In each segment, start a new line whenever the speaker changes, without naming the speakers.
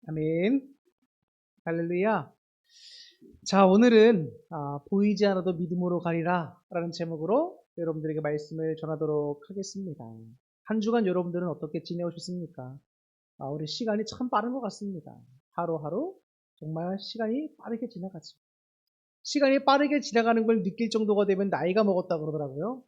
아멘. 할렐루야. 자, 오늘은 보이지 않아도 믿음으로 가리라 라는 제목으로 여러분들에게 말씀을 전하도록 하겠습니다. 한 주간 여러분들은 어떻게 지내오셨습니까? 우리 시간이 참 빠른 것 같습니다. 하루하루 정말 시간이 빠르게 지나가죠. 시간이 빠르게 지나가는 걸 느낄 정도가 되면 나이가 먹었다 그러더라고요.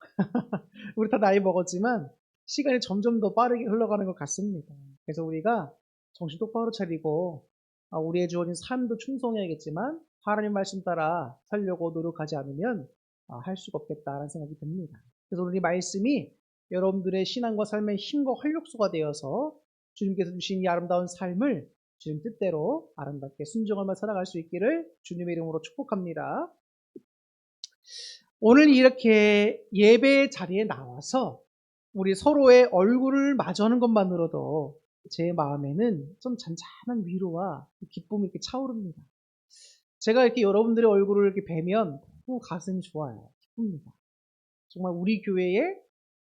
우리 다 나이 먹었지만 시간이 점점 더 빠르게 흘러가는 것 같습니다. 그래서 우리가 정신 똑바로 차리고 우리의 주어진 삶도 충성해야겠지만 하나님 말씀 따라 살려고 노력하지 않으면 할 수가 없겠다라는 생각이 듭니다. 그래서 오늘 이 말씀이 여러분들의 신앙과 삶의 힘과 활력소가 되어서 주님께서 주신 이 아름다운 삶을 주님 뜻대로 아름답게 순종하며 살아갈 수 있기를 주님의 이름으로 축복합니다. 오늘 이렇게 예배 자리에 나와서 우리 서로의 얼굴을 마주하는 것만으로도 제 마음에는 좀 잔잔한 위로와 기쁨이 이렇게 차오릅니다. 제가 이렇게 여러분들의 얼굴을 이렇게 뵈면 너무 가슴이 좋아요. 기쁩니다. 정말 우리 교회의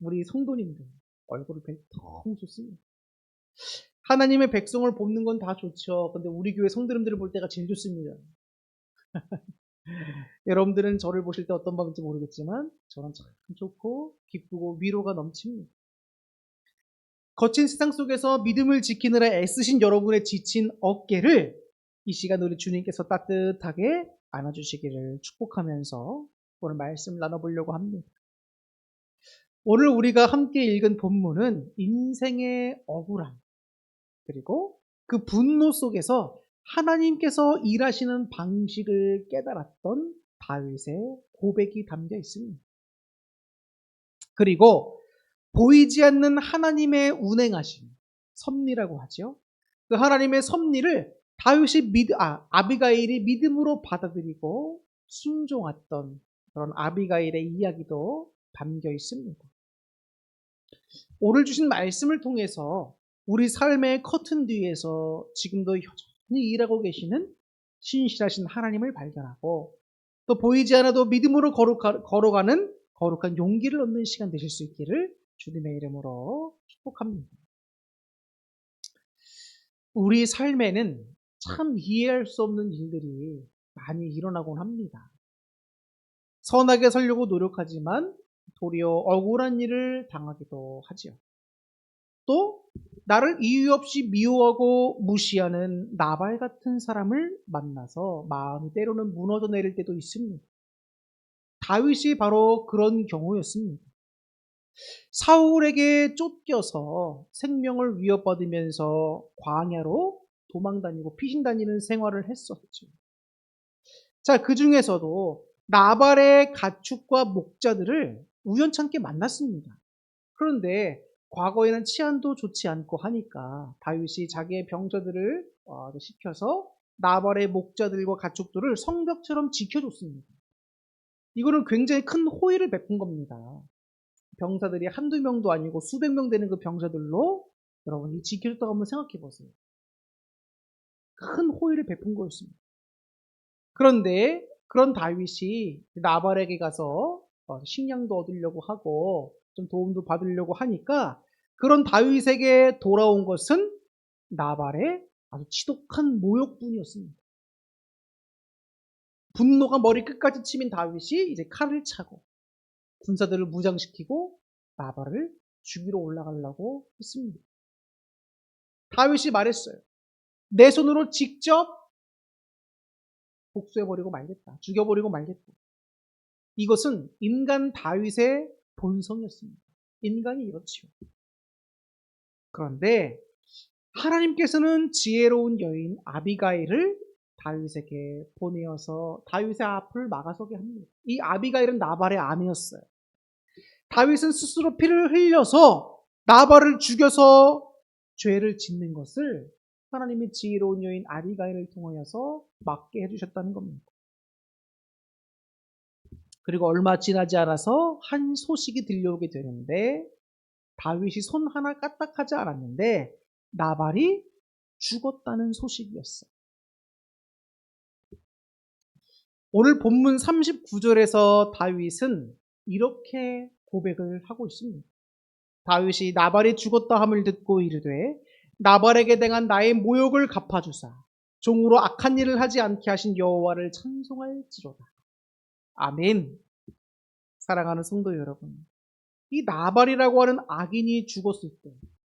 우리 성도님들 얼굴을 뵈면 너무 좋습니다. 하나님의 백성을 돕는 건 다 좋죠. 근데 우리 교회 성도님들을 볼 때가 제일 좋습니다. 여러분들은 저를 보실 때 어떤 마음인지 모르겠지만 저는 참 좋고 기쁘고 위로가 넘칩니다. 거친 세상 속에서 믿음을 지키느라 애쓰신 여러분의 지친 어깨를 이 시간 우리 주님께서 따뜻하게 안아주시기를 축복하면서 오늘 말씀 나눠보려고 합니다. 오늘 우리가 함께 읽은 본문은 인생의 억울함 그리고 그 분노 속에서 하나님께서 일하시는 방식을 깨달았던 다윗의 고백이 담겨 있습니다. 그리고 보이지 않는 하나님의 운행하심, 섭리라고 하죠. 그 하나님의 섭리를 다윗이 아비가일이 믿음으로 받아들이고 순종했던 그런 아비가일의 이야기도 담겨 있습니다. 오늘 주신 말씀을 통해서 우리 삶의 커튼 뒤에서 지금도 여전히 일하고 계시는 신실하신 하나님을 발견하고 또 보이지 않아도 믿음으로 걸어가는 거룩한 용기를 얻는 시간 되실 수 있기를 주님의 이름으로 축복합니다. 우리 삶에는 참 이해할 수 없는 일들이 많이 일어나곤 합니다. 선하게 살려고 노력하지만 도리어 억울한 일을 당하기도 하죠. 또 나를 이유 없이 미워하고 무시하는 나발 같은 사람을 만나서 마음이 때로는 무너져 내릴 때도 있습니다. 다윗이 바로 그런 경우였습니다. 사울에게 쫓겨서 생명을 위협받으면서 광야로 도망다니고 피신다니는 생활을 했었죠. 자, 그 중에서도 나발의 가축과 목자들을 우연찮게 만났습니다. 그런데 과거에는 치안도 좋지 않고 하니까 다윗이 자기의 병사들을 시켜서 나발의 목자들과 가축들을 성벽처럼 지켜줬습니다. 이거는 굉장히 큰 호의를 베푼 겁니다. 병사들이 한두 명도 아니고 수백 명 되는 그 병사들로 여러분이 지켜줬다고 한번 생각해 보세요. 큰 호의를 베푼 거였습니다. 그런데 그런 다윗이 나발에게 가서 식량도 얻으려고 하고 좀 도움도 받으려고 하니까 그런 다윗에게 돌아온 것은 나발의 아주 지독한 모욕뿐이었습니다. 분노가 머리 끝까지 치민 다윗이 이제 칼을 차고 군사들을 무장시키고 나발을 죽이러 올라가려고 했습니다. 다윗이 말했어요. 내 손으로 직접 복수해버리고 말겠다. 죽여버리고 말겠다. 이것은 인간 다윗의 본성이었습니다. 인간이 이렇지요. 그런데 하나님께서는 지혜로운 여인 아비가일을 다윗에게 보내어서 다윗의 앞을 막아서게 합니다. 이 아비가일은 나발의 아내였어요. 다윗은 스스로 피를 흘려서 나발을 죽여서 죄를 짓는 것을 하나님의 지혜로운 여인 아비가일을 통하여서 막게 해주셨다는 겁니다. 그리고 얼마 지나지 않아서 한 소식이 들려오게 되는데 다윗이 손 하나 까딱하지 않았는데 나발이 죽었다는 소식이었어요. 오늘 본문 39절에서 다윗은 이렇게 고백을 하고 있습니다. 다윗이 나발이 죽었다 함을 듣고 이르되 나발에게 당한 나의 모욕을 갚아주사 종으로 악한 일을 하지 않게 하신 여호와를 찬송할지로다. 아멘. 사랑하는 성도 여러분, 이 나발이라고 하는 악인이 죽었을 때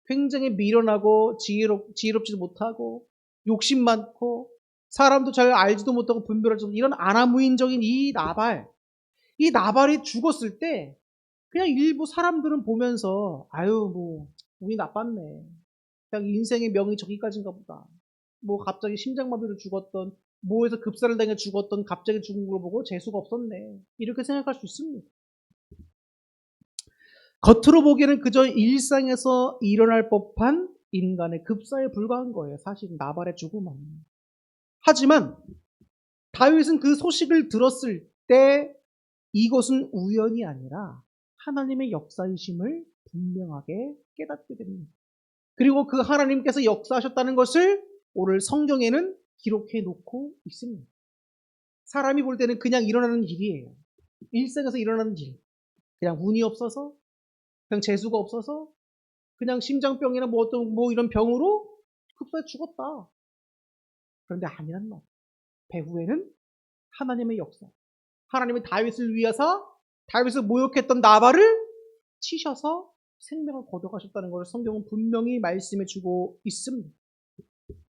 굉장히 미련하고 지혜롭지도 못하고 욕심 많고 사람도 잘 알지도 못하고 분별하지 못하고 이런 아나무인적인 이 나발이 죽었을 때 그냥 일부 사람들은 보면서 아유 뭐 운이 나빴네, 그냥 인생의 명이 저기까지인가 보다, 뭐 갑자기 심장마비로 죽었던, 뭐에서 급사를 당해 죽었던 갑자기 죽은 걸 보고 재수가 없었네, 이렇게 생각할 수 있습니다. 겉으로 보기에는 그저 일상에서 일어날 법한 인간의 급사에 불과한 거예요. 사실 나발의 죽음은. 하지만 다윗은 그 소식을 들었을 때 이것은 우연이 아니라 하나님의 역사이심을 분명하게 깨닫게 됩니다. 그리고 그 하나님께서 역사하셨다는 것을 오늘 성경에는 기록해 놓고 있습니다. 사람이 볼 때는 그냥 일어나는 일이에요. 일생에서 일어나는 일. 그냥 운이 없어서, 그냥 재수가 없어서, 그냥 심장병이나 뭐 어떤 뭐 이런 병으로 급사에 죽었다. 그런데 아니란 말. 배후에는 하나님의 역사. 하나님이 다윗을 위해서 다윗을 모욕했던 나발을 치셔서 생명을 거둬가셨다는 것을 성경은 분명히 말씀해 주고 있습니다.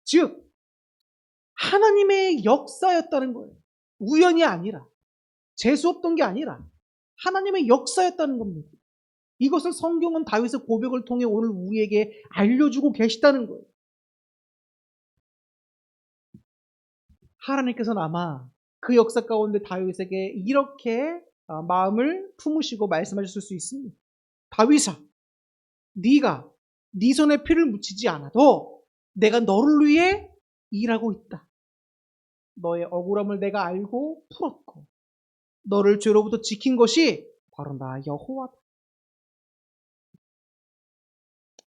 즉 하나님의 역사였다는 거예요. 우연이 아니라, 재수 없던 게 아니라 하나님의 역사였다는 겁니다. 이것을 성경은 다윗의 고백을 통해 오늘 우리에게 알려주고 계시다는 거예요. 하나님께서는 아마 그 역사 가운데 다윗에게 이렇게 마음을 품으시고 말씀하셨을 수 있습니다. 다윗아, 네가 네 손에 피를 묻히지 않아도 내가 너를 위해 일하고 있다. 너의 억울함을 내가 알고 풀었고 너를 죄로부터 지킨 것이 바로 나 여호와다.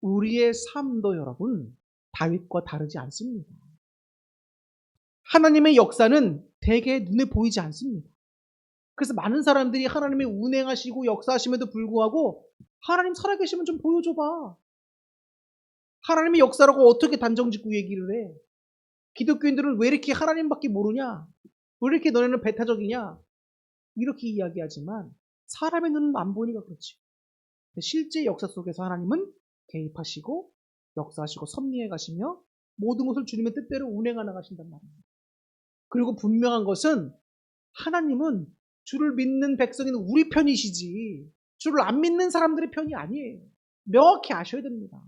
우리의 삶도 여러분 다윗과 다르지 않습니다. 하나님의 역사는 대개 눈에 보이지 않습니다. 그래서 많은 사람들이 하나님의 운행하시고 역사하심에도 불구하고 하나님 살아계시면 좀 보여줘봐. 하나님의 역사라고 어떻게 단정짓고 얘기를 해? 기독교인들은 왜 이렇게 하나님밖에 모르냐? 왜 이렇게 너네는 배타적이냐? 이렇게 이야기하지만 사람의 눈은 안 보이니까 그렇지. 실제 역사 속에서 하나님은 개입하시고 역사하시고 섭리해 가시며 모든 것을 주님의 뜻대로 운행하 나가신단 말입니다. 그리고 분명한 것은 하나님은 주를 믿는 백성인 우리 편이시지 주를 안 믿는 사람들의 편이 아니에요. 명확히 아셔야 됩니다.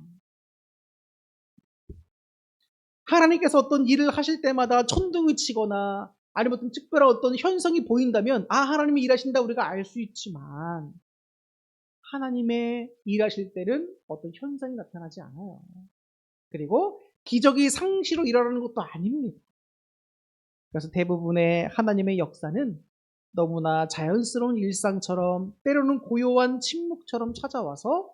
하나님께서 어떤 일을 하실 때마다 천둥이 치거나 아니면 어떤 특별한 어떤 현상이 보인다면 하나님이 일하신다 우리가 알 수 있지만 하나님의 일하실 때는 어떤 현상이 나타나지 않아요. 그리고 기적이 상시로 일어나는 것도 아닙니다. 그래서 대부분의 하나님의 역사는 너무나 자연스러운 일상처럼 때로는 고요한 침묵처럼 찾아와서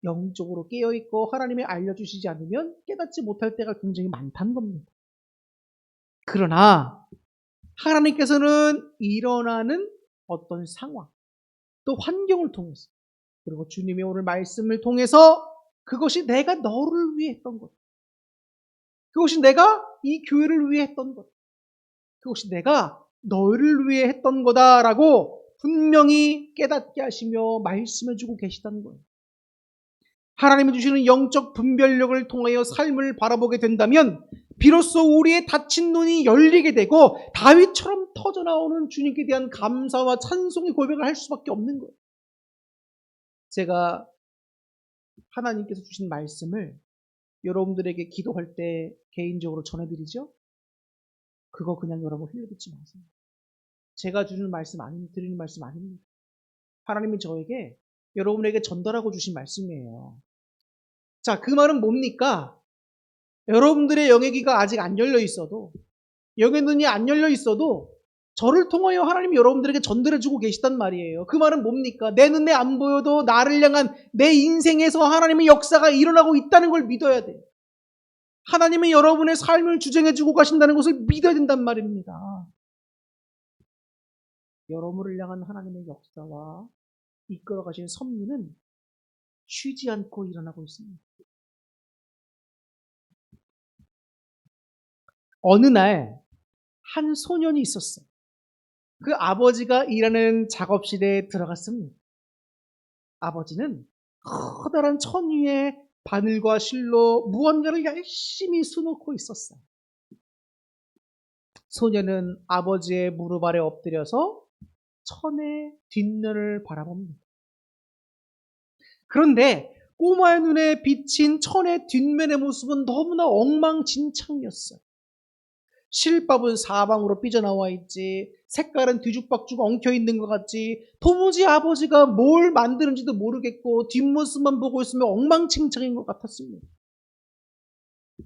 영적으로 깨어있고 하나님이 알려주시지 않으면 깨닫지 못할 때가 굉장히 많다는 겁니다. 그러나 하나님께서는 일어나는 어떤 상황 또 환경을 통해서 그리고 주님의 오늘 말씀을 통해서 그것이 내가 너를 위해 했던 것, 그것이 내가 이 교회를 위해 했던 것, 그것이 내가 너를 위해 했던 거다라고 분명히 깨닫게 하시며 말씀해주고 계시다는 거예요. 하나님이 주시는 영적 분별력을 통하여 삶을 바라보게 된다면 비로소 우리의 닫힌 눈이 열리게 되고 다윗처럼 터져나오는 주님께 대한 감사와 찬송의 고백을 할 수밖에 없는 거예요. 제가 하나님께서 주신 말씀을 여러분들에게 기도할 때 개인적으로 전해드리죠. 그거 그냥 여러분 흘려듣지 마세요. 제가 드리는 말씀 아닙니다. 하나님이 저에게 여러분에게 전달하고 주신 말씀이에요. 자, 그 말은 뭡니까? 여러분들의 영의 귀가 아직 안 열려 있어도, 영의 눈이 안 열려 있어도 저를 통하여 하나님이 여러분들에게 전달해주고 계시단 말이에요. 그 말은 뭡니까? 내 눈에 안 보여도 나를 향한 내 인생에서 하나님의 역사가 일어나고 있다는 걸 믿어야 돼요. 하나님이 여러분의 삶을 주장해주고 가신다는 것을 믿어야 된단 말입니다. 여러분을 향한 하나님의 역사와 이끌어 가신 섭리는 쉬지 않고 일어나고 있습니다. 어느 날 한 소년이 있었어요. 그 아버지가 일하는 작업실에 들어갔습니다. 아버지는 커다란 천 위에 바늘과 실로 무언가를 열심히 수놓고 있었어요. 소년은 아버지의 무릎 아래 엎드려서 천의 뒷면을 바라봅니다. 그런데 꼬마의 눈에 비친 천의 뒷면의 모습은 너무나 엉망진창이었어요. 실밥은 사방으로 삐져나와 있지, 색깔은 뒤죽박죽 엉켜있는 것 같지, 도무지 아버지가 뭘 만드는지도 모르겠고 뒷모습만 보고 있으면 엉망진창인 것 같았습니다.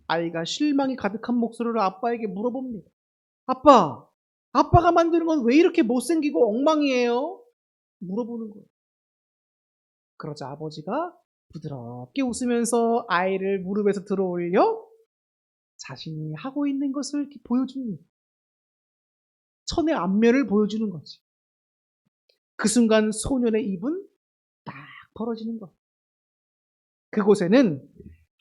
아이가 실망이 가득한 목소리로 아빠에게 물어봅니다. 아빠가 만드는 건 왜 이렇게 못생기고 엉망이에요? 물어보는 거예요. 그러자 아버지가 부드럽게 웃으면서 아이를 무릎에서 들어올려 자신이 하고 있는 것을 이렇게 보여줍니다. 천의 앞면을 보여주는 거지. 그 순간 소년의 입은 딱 벌어지는 거. 그곳에는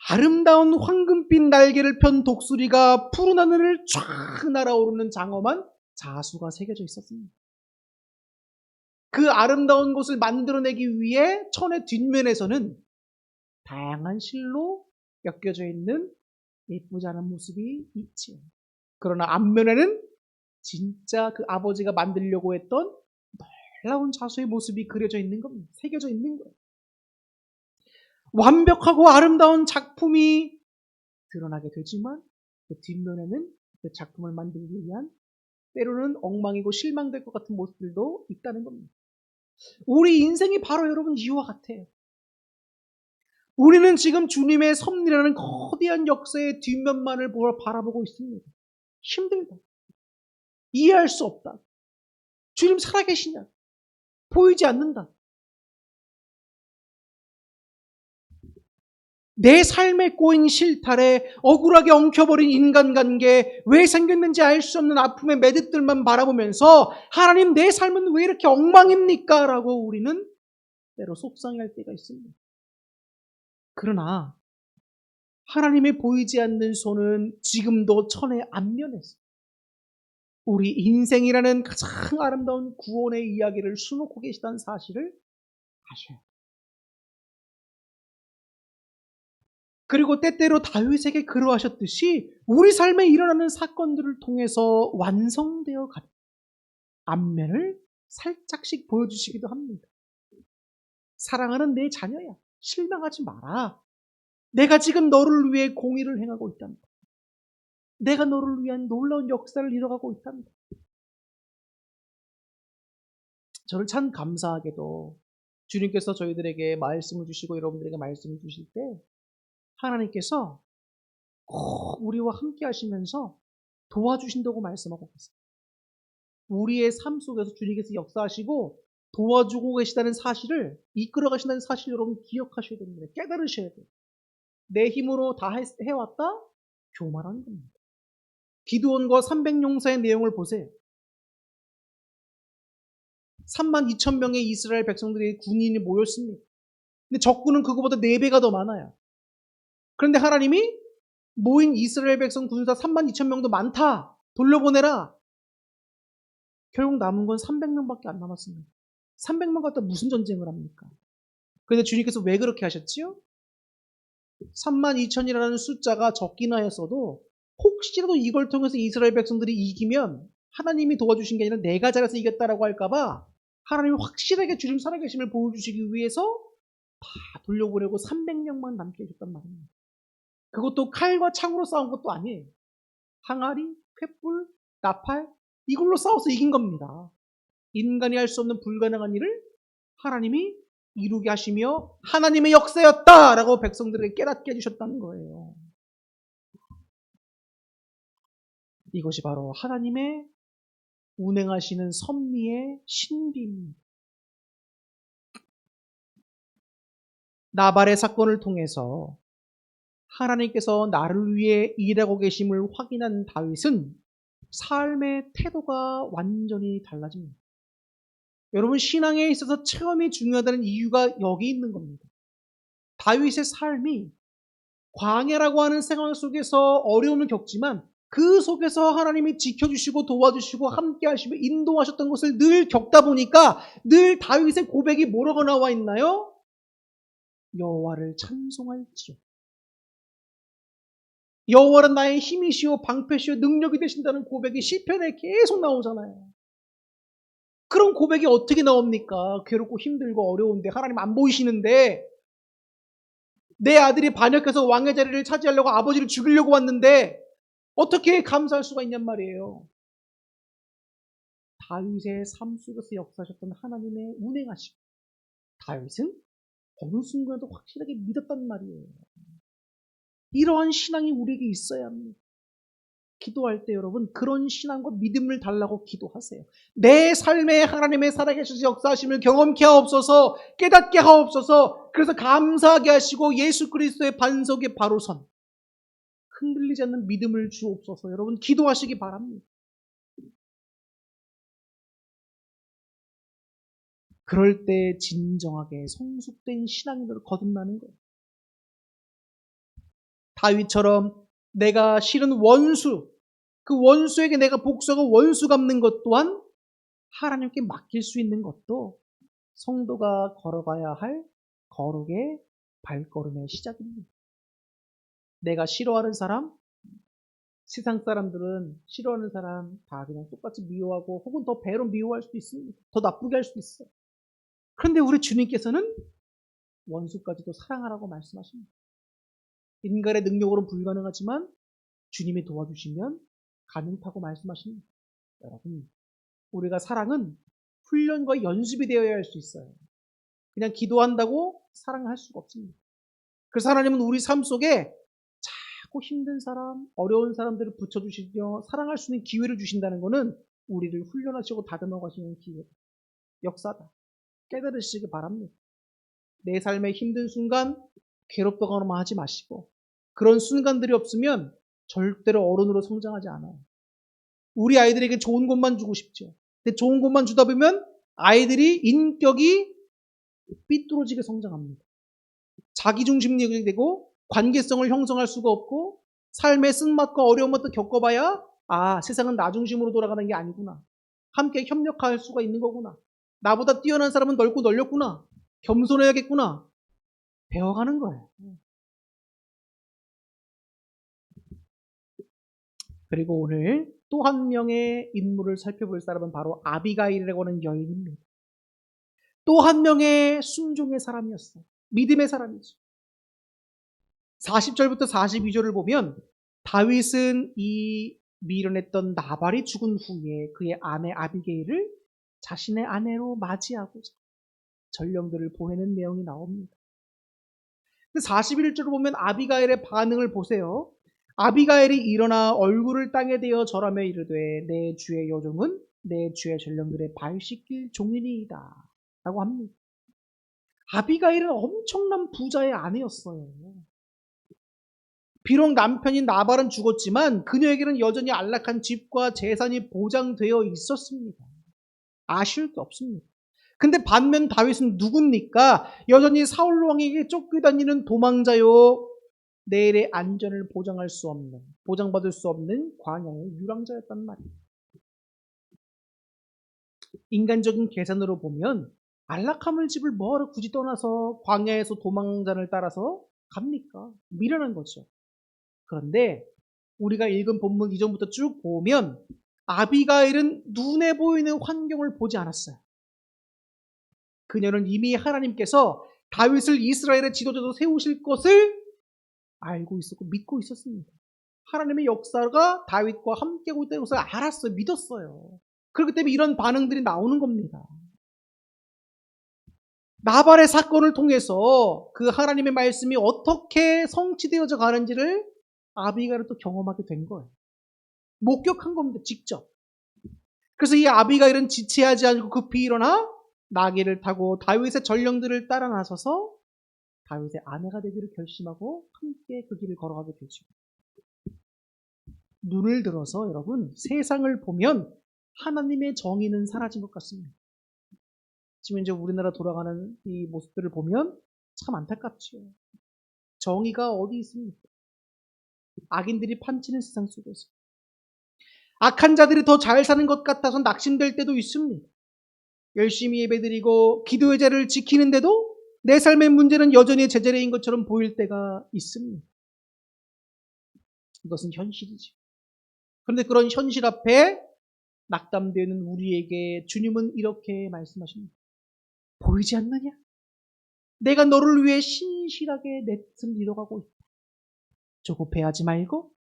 아름다운 황금빛 날개를 편 독수리가 푸른 하늘을 쫙 날아오르는 장엄한 자수가 새겨져 있었습니다. 그 아름다운 곳을 만들어내기 위해 천의 뒷면에서는 다양한 실로 엮여져 있는 예쁘지 않은 모습이 있지요. 그러나 앞면에는 진짜 그 아버지가 만들려고 했던 놀라운 자수의 모습이 그려져 있는 겁니다. 새겨져 있는 거예요. 완벽하고 아름다운 작품이 드러나게 되지만 그 뒷면에는 그 작품을 만들기 위한 때로는 엉망이고 실망될 것 같은 모습들도 있다는 겁니다. 우리 인생이 바로 여러분 이와 같아요. 우리는 지금 주님의 섭리라는 거대한 역사의 뒷면만을 바라보고 있습니다. 힘들다. 이해할 수 없다. 주님 살아계시냐? 보이지 않는다. 내 삶에 꼬인 실타래, 억울하게 엉켜버린 인간관계, 왜 생겼는지 알 수 없는 아픔의 매듭들만 바라보면서 하나님 내 삶은 왜 이렇게 엉망입니까? 라고 우리는 때로 속상해할 때가 있습니다. 그러나 하나님의 보이지 않는 손은 지금도 천의 앞면에서 우리 인생이라는 가장 아름다운 구원의 이야기를 수놓고 계시다는 사실을 아셔야 돼요. 그리고 때때로 다윗에게 그러하셨듯이 우리 삶에 일어나는 사건들을 통해서 완성되어 가는 앞면을 살짝씩 보여주시기도 합니다. 사랑하는 내 자녀야, 실망하지 마라. 내가 지금 너를 위해 공의를 행하고 있단다. 내가 너를 위한 놀라운 역사를 이뤄가고 있단다. 저를 참 감사하게도 주님께서 저희들에게 말씀을 주시고 여러분들에게 말씀을 주실 때 하나님께서 꼭 우리와 함께 하시면서 도와주신다고 말씀하고 계세요. 우리의 삶 속에서 주님께서 역사하시고 도와주고 계시다는 사실을, 이끌어 가신다는 사실을 여러분 기억하셔야 됩니다. 깨달으셔야 돼요. 내 힘으로 다 해왔다? 교만한 겁니다. 기드온과 300용사의 내용을 보세요. 32,000명의 이스라엘 백성들이 군인이 모였습니다. 근데 적군은 그거보다 4배가 더 많아요. 그런데 하나님이 모인 이스라엘 백성 군사 32,000명도 많다. 돌려보내라. 결국 남은 건 300명밖에 안 남았습니다. 300명 갖다 무슨 전쟁을 합니까? 그런데 주님께서 왜 그렇게 하셨지요? 32,000이라는 숫자가 적긴 하였어도 혹시라도 이걸 통해서 이스라엘 백성들이 이기면 하나님이 도와주신 게 아니라 내가 잘해서 이겼다라고 할까봐 하나님이 확실하게 주님 살아계심을 보여주시기 위해서 다 돌려보내고 300명만 남게 해줬단 말입니다. 그것도 칼과 창으로 싸운 것도 아니에요. 항아리, 횃불, 나팔 이걸로 싸워서 이긴 겁니다. 인간이 할 수 없는 불가능한 일을 하나님이 이루게 하시며 하나님의 역사였다라고 백성들에게 깨닫게 해주셨다는 거예요. 이것이 바로 하나님의 운행하시는 섭리의 신비입니다. 나발의 사건을 통해서 하나님께서 나를 위해 일하고 계심을 확인한 다윗은 삶의 태도가 완전히 달라집니다. 여러분 신앙에 있어서 체험이 중요하다는 이유가 여기 있는 겁니다. 다윗의 삶이 광야라고 하는 상황 속에서 어려움을 겪지만 그 속에서 하나님이 지켜주시고 도와주시고 함께 하시고 인도하셨던 것을 늘 겪다 보니까 늘 다윗의 고백이 뭐라고 나와 있나요? 여호와를 찬송할지요. 여호와는 나의 힘이시오 방패시오 능력이 되신다는 고백이 시편에 계속 나오잖아요. 그런 고백이 어떻게 나옵니까? 괴롭고 힘들고 어려운데 하나님 안 보이시는데 내 아들이 반역해서 왕의 자리를 차지하려고 아버지를 죽이려고 왔는데 어떻게 감사할 수가 있냔 말이에요. 다윗의 삶 속에서 역사하셨던 하나님의 운행하심. 다윗은 어느 순간에도 확실하게 믿었단 말이에요. 이러한 신앙이 우리에게 있어야 합니다. 기도할 때 여러분 그런 신앙과 믿음을 달라고 기도하세요. 내 삶에 하나님의 살아계신 역사하심을 경험케 하옵소서, 깨닫게 하옵소서. 그래서 감사하게 하시고 예수 그리스도의 반석에 바로 선 흔들리지 않는 믿음을 주옵소서. 여러분 기도하시기 바랍니다. 그럴 때 진정하게 성숙된 신앙인으로 거듭나는 거예요. 다윗처럼 내가 싫은 원수, 그 원수에게 내가 복수하고 원수 갚는 것 또한 하나님께 맡길 수 있는 것도 성도가 걸어가야 할 거룩의 발걸음의 시작입니다. 내가 싫어하는 사람, 세상 사람들은 싫어하는 사람 다 그냥 똑같이 미워하고 혹은 더 배로 미워할 수도 있습니다. 더 나쁘게 할 수도 있어요. 그런데 우리 주님께서는 원수까지도 사랑하라고 말씀하십니다. 인간의 능력으로는 불가능하지만 주님이 도와주시면 가능하다고 말씀하십니다. 여러분, 우리가 사랑은 훈련과 연습이 되어야 할 수 있어요. 그냥 기도한다고 사랑할 수가 없습니다. 그래서 하나님은 우리 삶 속에 자꾸 힘든 사람, 어려운 사람들을 붙여주시며 사랑할 수 있는 기회를 주신다는 것은 우리를 훈련하시고 다듬어 가시는 기회, 역사다. 깨달으시기 바랍니다. 내 삶의 힘든 순간 괴롭다고만 하지 마시고 그런 순간들이 없으면 절대로 어른으로 성장하지 않아요. 우리 아이들에게 좋은 것만 주고 싶죠. 근데 좋은 것만 주다 보면 아이들이 인격이 삐뚤어지게 성장합니다. 자기중심적이 되고 관계성을 형성할 수가 없고 삶의 쓴맛과 어려운 것도 겪어봐야 세상은 나 중심으로 돌아가는 게 아니구나. 함께 협력할 수가 있는 거구나. 나보다 뛰어난 사람은 넓고 널렸구나. 겸손해야겠구나. 배워가는 거예요. 그리고 오늘 또 한 명의 인물을 살펴볼 사람은 바로 아비가일이라고 하는 여인입니다. 또 한 명의 순종의 사람이었어요. 믿음의 사람이죠. 40절부터 42절을 보면 다윗은 이 미련했던 나발이 죽은 후에 그의 아내 아비게일을 자신의 아내로 맞이하고자 전령들을 보내는 내용이 나옵니다. 41절을 보면 아비가일의 반응을 보세요. 아비가일이 일어나 얼굴을 땅에 대어 절하며 이르되 내 주의 여종은 내 주의 전령들의 발 씻길 종이니이다 라고 합니다. 아비가일은 엄청난 부자의 아내였어요. 비록 남편인 나발은 죽었지만 그녀에게는 여전히 안락한 집과 재산이 보장되어 있었습니다. 아쉬울 게 없습니다. 근데 반면 다윗은 누굽니까? 여전히 사울 왕에게 쫓겨다니는 도망자요. 내일의 안전을 보장할 수 없는, 보장받을 수 없는 광야의 유랑자였단 말이에요. 인간적인 계산으로 보면 안락함을 집을 뭐하러 굳이 떠나서 광야에서 도망자를 따라서 갑니까? 미련한 거죠. 그런데 우리가 읽은 본문 이전부터 쭉 보면 아비가일은 눈에 보이는 환경을 보지 않았어요. 그녀는 이미 하나님께서 다윗을 이스라엘의 지도자로 세우실 것을 알고 있었고 믿고 있었습니다. 하나님의 역사가 다윗과 함께하고 있다는 것을 알았어요. 믿었어요. 그렇기 때문에 이런 반응들이 나오는 겁니다. 나발의 사건을 통해서 그 하나님의 말씀이 어떻게 성취되어져 가는지를 아비가일은 또 경험하게 된 거예요. 목격한 겁니다. 직접. 그래서 이 아비가일은 지체하지 않고 급히 일어나 나귀를 타고 다윗의 전령들을 따라 나서서 다윗의 아내가 되기를 결심하고 함께 그 길을 걸어가게 되죠. 눈을 들어서 여러분 세상을 보면 하나님의 정의는 사라진 것 같습니다. 지금 이제 우리나라 돌아가는 이 모습들을 보면 참 안타깝죠. 정의가 어디 있습니까? 악인들이 판치는 세상 속에서 악한 자들이 더 잘 사는 것 같아서 낙심될 때도 있습니다. 열심히 예배드리고 기도의 자리를 지키는데도 내 삶의 문제는 여전히 제자리인 것처럼 보일 때가 있습니다. 이것은 현실이죠. 그런데 그런 현실 앞에 낙담되는 우리에게 주님은 이렇게 말씀하십니다. 보이지 않느냐? 내가 너를 위해 신실하게 내 뜻을 이뤄가고 있다. 조급해하지 말고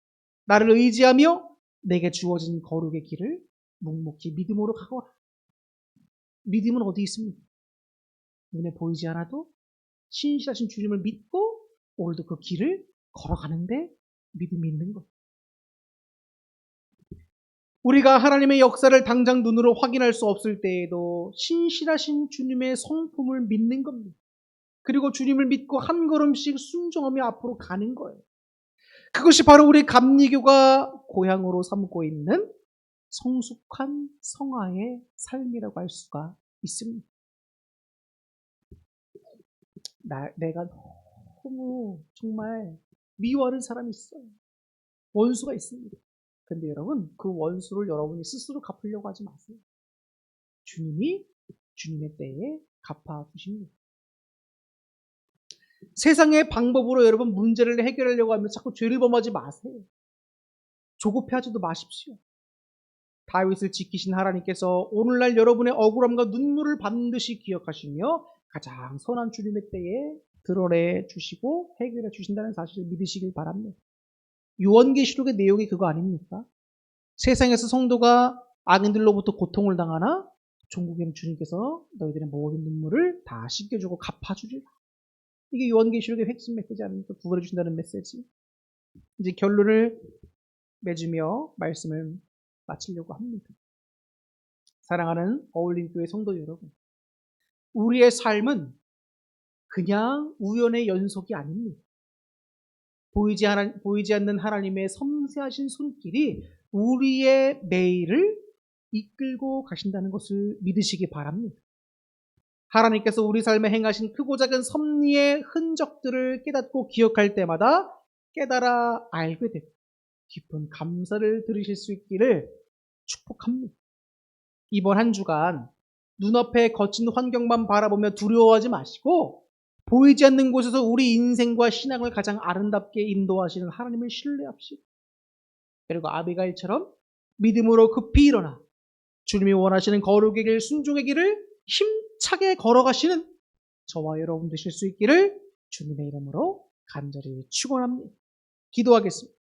나를 의지하며 내게 주어진 거룩의 길을 묵묵히 믿음으로 가거라. 믿음은 어디 있습니까? 눈에 보이지 않아도 신실하신 주님을 믿고 오늘도 그 길을 걸어가는데 믿음이 있는 것. 우리가 하나님의 역사를 당장 눈으로 확인할 수 없을 때에도 신실하신 주님의 성품을 믿는 겁니다. 그리고 주님을 믿고 한 걸음씩 순종하며 앞으로 가는 거예요. 그것이 바로 우리 감리교가 고향으로 삼고 있는 성숙한 성화의 삶이라고 할 수가 있습니다. 내가 너무 정말 미워하는 사람이 있어요. 원수가 있습니다. 근데 여러분, 그 원수를 여러분이 스스로 갚으려고 하지 마세요. 주님이 주님의 때에 갚아주십니다. 세상의 방법으로 여러분 문제를 해결하려고 하면 자꾸 죄를 범하지 마세요. 조급해하지도 마십시오. 다윗을 지키신 하나님께서 오늘날 여러분의 억울함과 눈물을 반드시 기억하시며 가장 선한 주님의 때에 드러내 주시고 해결해 주신다는 사실을 믿으시길 바랍니다. 요한계시록의 내용이 그거 아닙니까? 세상에서 성도가 악인들로부터 고통을 당하나 종국에는 주님께서 너희들의 모든 눈물을 다 씻겨주고 갚아주리라. 이게 요한계시록의 핵심 메시지 아닙니까? 구원해 주신다는 메시지. 이제 결론을 맺으며 말씀을 마치려고 합니다. 사랑하는 어울림교회 성도 여러분, 우리의 삶은 그냥 우연의 연속이 아닙니다. 보이지 않는 하나님의 섬세하신 손길이 우리의 매일을 이끌고 가신다는 것을 믿으시기 바랍니다. 하나님께서 우리 삶에 행하신 크고 작은 섭리의 흔적들을 깨닫고 기억할 때마다 깨달아 알게 되고 깊은 감사를 들으실 수 있기를 축복합니다. 이번 한 주간 눈앞에 거친 환경만 바라보며 두려워하지 마시고 보이지 않는 곳에서 우리 인생과 신앙을 가장 아름답게 인도하시는 하나님을 신뢰합시다. 그리고 아비가일처럼 믿음으로 급히 일어나 주님이 원하시는 거룩의 길, 순종의 길을 힘차게 걸어가시는 저와 여러분 되실 수 있기를 주님의 이름으로 간절히 축원합니다. 기도하겠습니다.